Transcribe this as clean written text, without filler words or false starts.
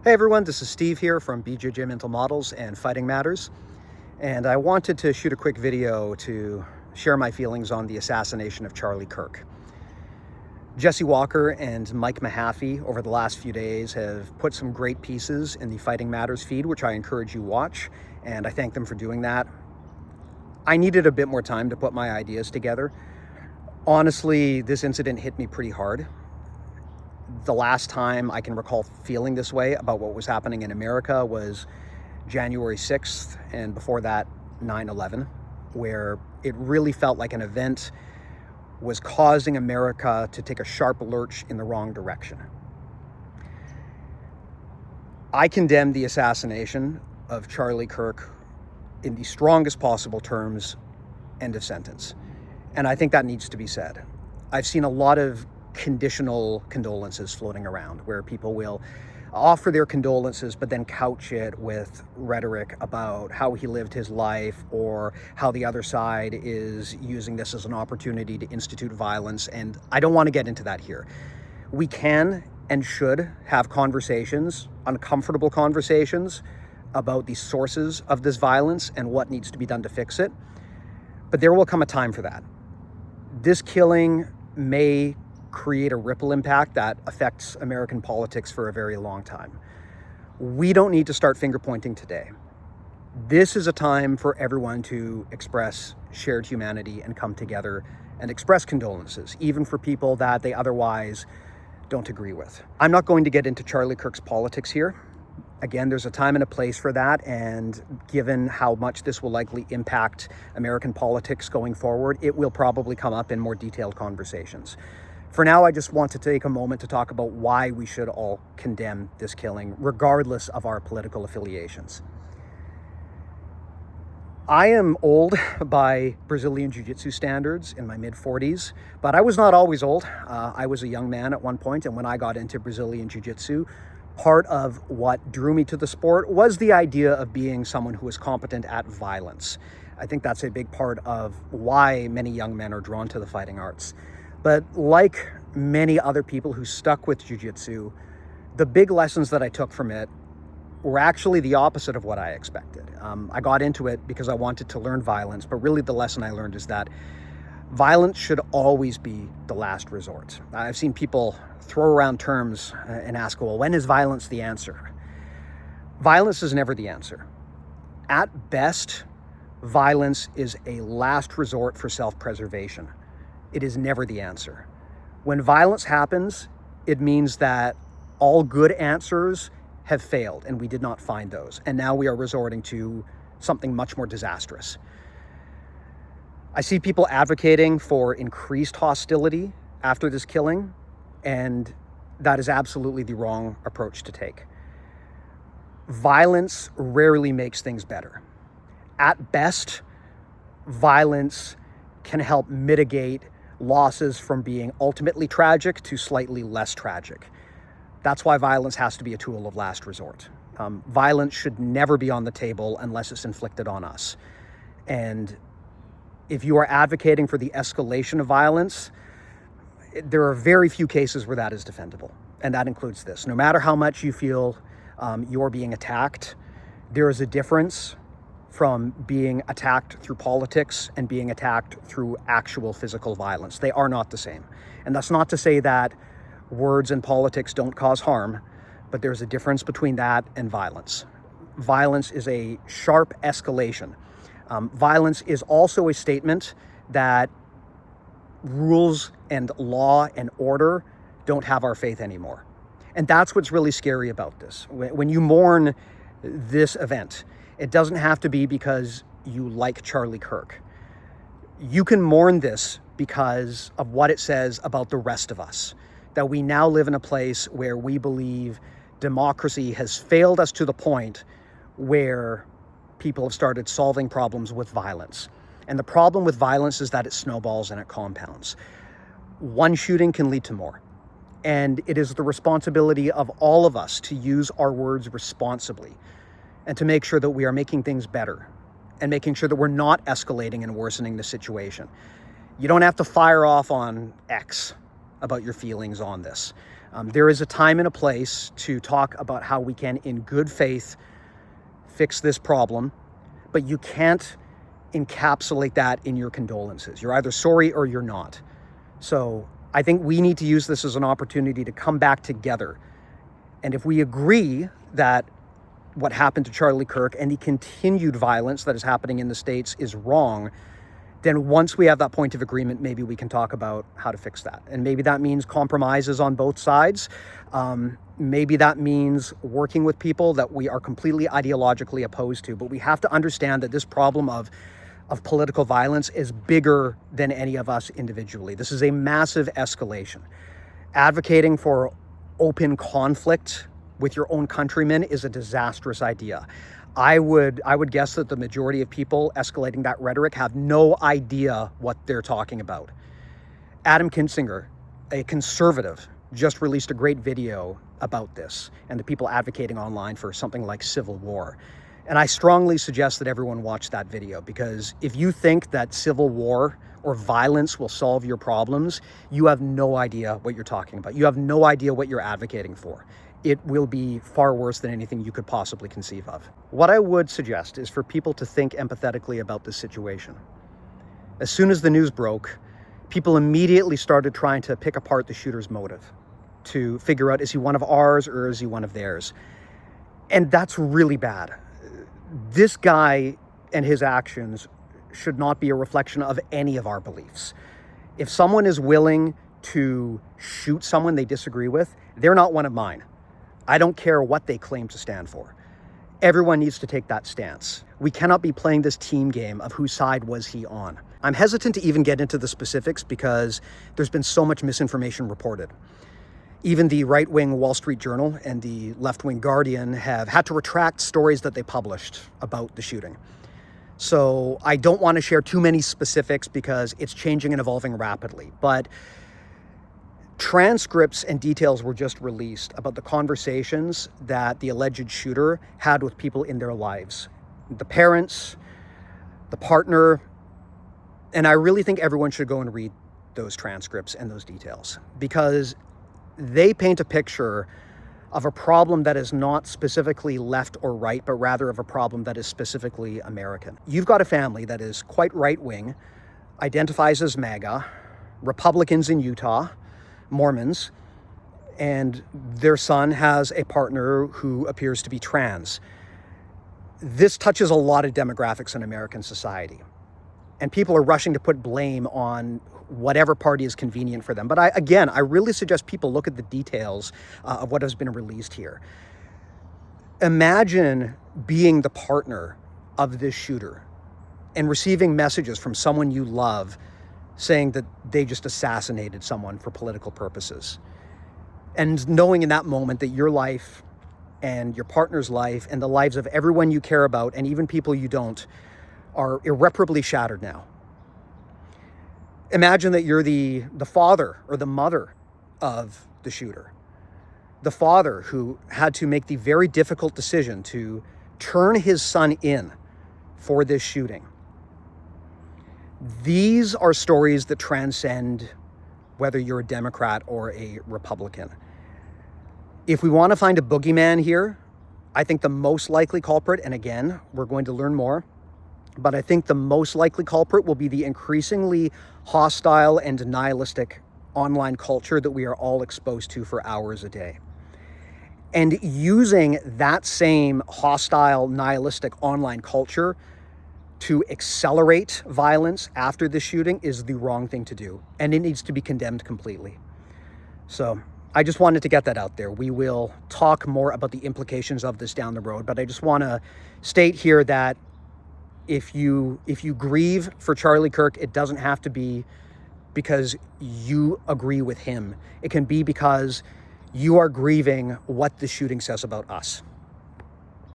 Hey everyone, this is Steve here from BJJ Mental Models and Fighting Matters, and I wanted to shoot a quick video to share my feelings on the assassination of Charlie Kirk. Jesse Walker and Mike Mahaffey over the last few days have put some great pieces in the Fighting Matters feed, which I encourage you watch, and I thank them for doing that. I needed a bit more time to put my ideas together. Honestly, this incident hit me pretty hard. The last time I can recall feeling this way about what was happening in America was January 6th, and before that, 9/11, where it really felt like an event was causing America to take a sharp lurch in the wrong direction. I condemn the assassination of Charlie Kirk in the strongest possible terms, end of sentence. And I think that needs to be said. I've seen a lot of conditional condolences floating around where people will offer their condolences but then couch it with rhetoric about how he lived his life or how the other side is using this as an opportunity to institute violence. And I don't want to get into that here. We can and should have conversations, uncomfortable conversations, about the sources of this violence and what needs to be done to fix it. But there will come a time for that. This killing may create a ripple impact that affects American politics for a very long time. We don't need to start finger pointing today. This is a time for everyone to express shared humanity and come together and express condolences, even for people that they otherwise don't agree with. I'm not going to get into Charlie Kirk's politics here. Again, there's a time and a place for that, and given how much this will likely impact American politics going forward, it will probably come up in more detailed conversations. For now, I just want to take a moment to talk about why we should all condemn this killing, regardless of our political affiliations. I am old by Brazilian Jiu-Jitsu standards, in my mid-40s, but I was not always old. I was a young man at one point, and when I got into Brazilian Jiu-Jitsu, part of what drew me to the sport was the idea of being someone who is competent at violence. I think that's a big part of why many young men are drawn to the fighting arts. But like many other people who stuck with jiu-jitsu, the big lessons that I took from it were actually the opposite of what I expected. I got into it because I wanted to learn violence, but really the lesson I learned is that violence should always be the last resort. I've seen people throw around terms and ask, well, when is violence the answer? Violence is never the answer. At best, violence is a last resort for self-preservation. It is never the answer. When violence happens, it means that all good answers have failed and we did not find those. And now we are resorting to something much more disastrous. I see people advocating for increased hostility after this killing, and that is absolutely the wrong approach to take. Violence rarely makes things better. At best, violence can help mitigate losses from being ultimately tragic to slightly less tragic. That's why violence has to be a tool of last resort. Violence should never be on the table unless it's inflicted on us. And if you are advocating for the escalation of violence, there are very few cases where that is defendable. And that includes this. No matter how much you feel you're being attacked, there is a difference from being attacked through politics and being attacked through actual physical violence. They are not the same. And that's not to say that words and politics don't cause harm, but there's a difference between that and violence. Violence is a sharp escalation. Violence is also a statement that rules and law and order don't have our faith anymore. And that's what's really scary about this. When you mourn this event, it doesn't have to be because you like Charlie Kirk. You can mourn this because of what it says about the rest of us, that we now live in a place where we believe democracy has failed us to the point where people have started solving problems with violence. And the problem with violence is that it snowballs and it compounds. One shooting can lead to more. And it is the responsibility of all of us to use our words responsibly and to make sure that we are making things better and making sure that we're not escalating and worsening the situation. You don't have to fire off on X about your feelings on this. There is a time and a place to talk about how we can, in good faith, fix this problem, but you can't encapsulate that in your condolences. You're either sorry or you're not. So I think we need to use this as an opportunity to come back together. And if we agree that what happened to Charlie Kirk and the continued violence that is happening in the States is wrong, then once we have that point of agreement, maybe we can talk about how to fix that. And maybe that means compromises on both sides. Maybe that means working with people that we are completely ideologically opposed to. But we have to understand that this problem of political violence is bigger than any of us individually. This is a massive escalation. Advocating for open conflict with your own countrymen is a disastrous idea. I would guess that the majority of people escalating that rhetoric have no idea what they're talking about. Adam Kinzinger, a conservative, just released a great video about this and the people advocating online for something like civil war. And I strongly suggest that everyone watch that video, because if you think that civil war or violence will solve your problems, you have no idea what you're talking about. You have no idea what you're advocating for. It will be far worse than anything you could possibly conceive of. What I would suggest is for people to think empathetically about this situation. As soon as the news broke, people immediately started trying to pick apart the shooter's motive to figure out, is he one of ours or is he one of theirs? And that's really bad. This guy and his actions should not be a reflection of any of our beliefs. If someone is willing to shoot someone they disagree with, they're not one of mine. I don't care what they claim to stand for. Everyone needs to take that stance. We cannot be playing this team game of whose side was he on. I'm hesitant to even get into the specifics because there's been so much misinformation reported. Even the right-wing Wall Street Journal and the left-wing Guardian have had to retract stories that they published about the shooting. So I don't want to share too many specifics because it's changing and evolving rapidly. But transcripts and details were just released about the conversations that the alleged shooter had with people in their lives. The parents, the partner, and I really think everyone should go and read those transcripts and those details, because they paint a picture of a problem that is not specifically left or right, but rather of a problem that is specifically American. You've got a family that is quite right-wing, identifies as MAGA, Republicans in Utah, Mormons, and their son has a partner who appears to be trans. This touches a lot of demographics in American society, and people are rushing to put blame on whatever party is convenient for them. But I really suggest people look at the details of what has been released here. Imagine being the partner of this shooter and receiving messages from someone you love saying that they just assassinated someone for political purposes. And knowing in that moment that your life and your partner's life and the lives of everyone you care about, and even people you don't, are irreparably shattered now. Imagine that you're the father or the mother of the shooter. The father who had to make the very difficult decision to turn his son in for this shooting. These are stories that transcend whether you're a Democrat or a Republican. If we want to find a boogeyman here, I think the most likely culprit, and again, we're going to learn more, but I think the most likely culprit will be the increasingly hostile and nihilistic online culture that we are all exposed to for hours a day. And using that same hostile, nihilistic online culture to accelerate violence after the shooting is the wrong thing to do, and it needs to be condemned completely. So I just wanted to get that out there. We will talk more about the implications of this down the road, but I just want to state here that if you grieve for Charlie Kirk, it doesn't have to be because you agree with him. It can be because you are grieving what the shooting says about us.